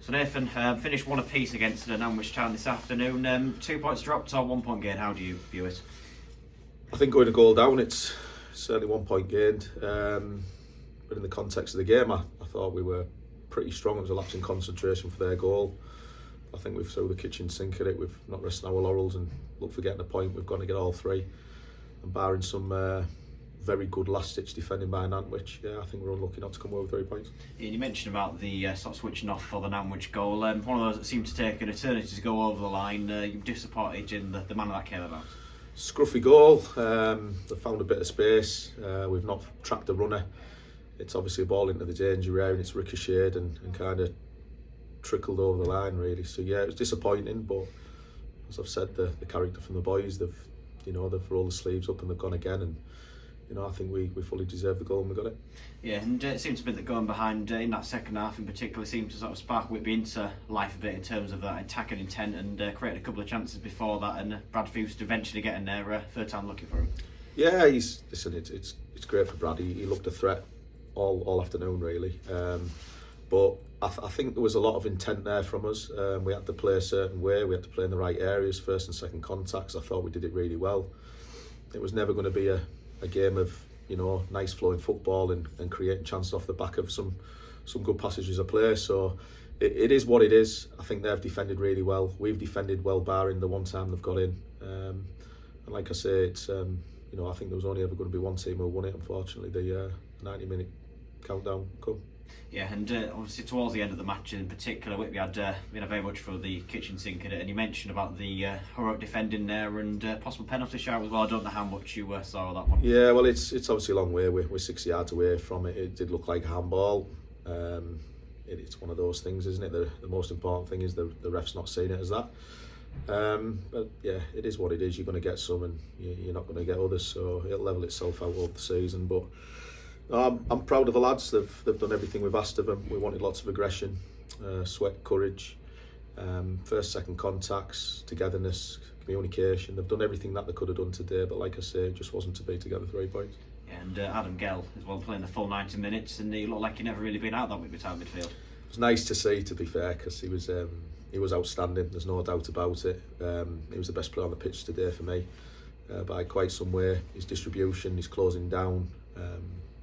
So Nathan, finished one apiece against Nantwich Town this afternoon. 2 points dropped or 1 point gain. How do you view it? I think going a goal down, it's certainly 1 point gained. But in the context of the game, I thought we were pretty strong. It was a lapse in concentration for their goal. I think we've thrown the kitchen sink at it. We've not rested our laurels and looked for getting a point. We've got to get all three. And barring some very good last-ditch defending by Nantwich, I think we're unlucky not to come away with 3 points. Yeah, you mentioned about the sort of switching off for the Nantwich goal. One of those that seemed to take an eternity to go over the line. You were disappointed in the manner that came about. Scruffy goal. They found a bit of space. We've not tracked the runner. It's obviously a ball into the danger area and it's ricocheted and kind of trickled over the line really. So yeah, it was disappointing, but as I've said, the character from the boys, they've rolled the sleeves up and they've gone again, and I think we fully deserved the goal and we got it. Yeah, and it seems to be that going behind in that second half in particular seemed to sort of spark Whitby into life a bit in terms of that attacking intent, and created a couple of chances before that, and Brad Fewst eventually getting there third time lucky for him. Yeah, it's great for Brad. He looked a threat all afternoon really, but I think there was a lot of intent there from us. We had to play a certain way, we had to play in the right areas, first and second contacts. I thought we did it really well. It was never going to be a game of nice flowing football and creating chances off the back of some good passages of play. So it is what it is. I think they've defended really well. We've defended well, barring the one time they've got in. And like I say, it's I think there was only ever going to be one team who won it. Unfortunately, the 90-minute countdown come. Yeah, and obviously towards the end of the match in particular, Whitby had very much for the kitchen sink in it, and you mentioned about the heroic defending there and possible penalty shout as well. I don't know how much you saw of that one. Yeah, well, it's obviously a long way. We're 6 yards away from it. It did look like a handball. It's one of those things, isn't it? The most important thing is the ref's not seeing it as that. But yeah, it is what it is. You're going to get some and you're not going to get others, so it'll level itself out over the season. But I'm proud of the lads. They've done everything we've asked of them. We wanted lots of aggression, sweat, courage, first, second contacts, togetherness, communication. They've done everything that they could have done today, but like I say, it just wasn't to be to get the 3 points. And Adam Gell as well, playing the full 90 minutes, and he looked like he'd never really been out that Whitby Town midfield. It was nice to see, to be fair, because he was outstanding. There's no doubt about it. He was the best player on the pitch today for me, by quite some way. His distribution, his closing down,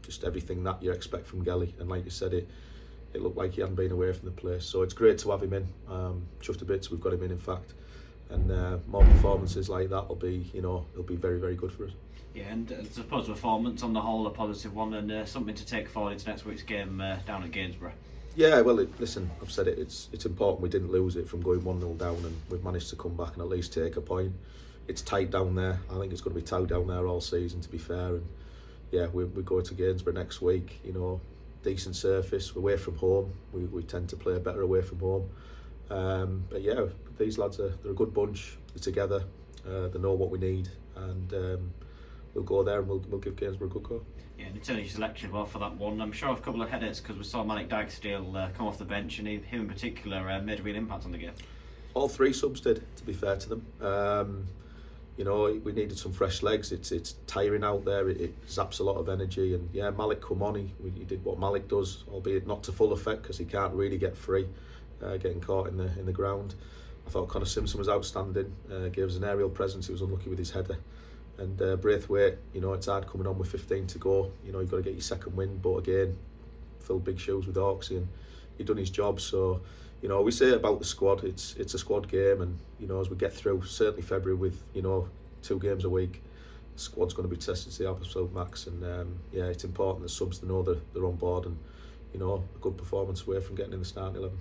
just everything that you expect from Gelly. And like you said, it looked like he hadn't been away from the place. So it's great to have him in. Chuffed a bit, we've got him in fact. And more performances like that will be, it'll be very, very good for us. Yeah, and I suppose the performance on the whole a positive one, and something to take forward into next week's game down at Gainsborough. Yeah, well, listen, I've said it. It's important we didn't lose it from going 1-0 down, and we've managed to come back and at least take a point. It's tight down there. I think it's going to be tight down there all season, to be fair. And yeah, we go to Gainsborough next week. Decent surface. We're away from home. We tend to play better away from home. But yeah, these lads they're a good bunch. They're together. They know what we need, and we'll go there and we'll give Gainsborough a good go. Yeah, and it's only selection well for that one. I'm sure of a couple of headaches because we saw Malik Dykesdale come off the bench, and him in particular made a real impact on the game. All three subs did, to be fair to them. We needed some fresh legs. It's tiring out there. It zaps a lot of energy, and yeah, Malik come on. He did what Malik does, albeit not to full effect because he can't really get free, getting caught in the ground. I thought Connor Simpson was outstanding. Gave us an aerial presence. He was unlucky with his header. And Braithwaite, it's hard coming on with 15 to go. You've got to get your second win, but again, filled big shoes with Hawksy, and he done his job. So, we say about the squad, it's a squad game, and as we get through, certainly February with 2 games a week, the squad's going to be tested to the absolute max. And it's important that subs to know that they're on board, and a good performance away from getting in the starting 11.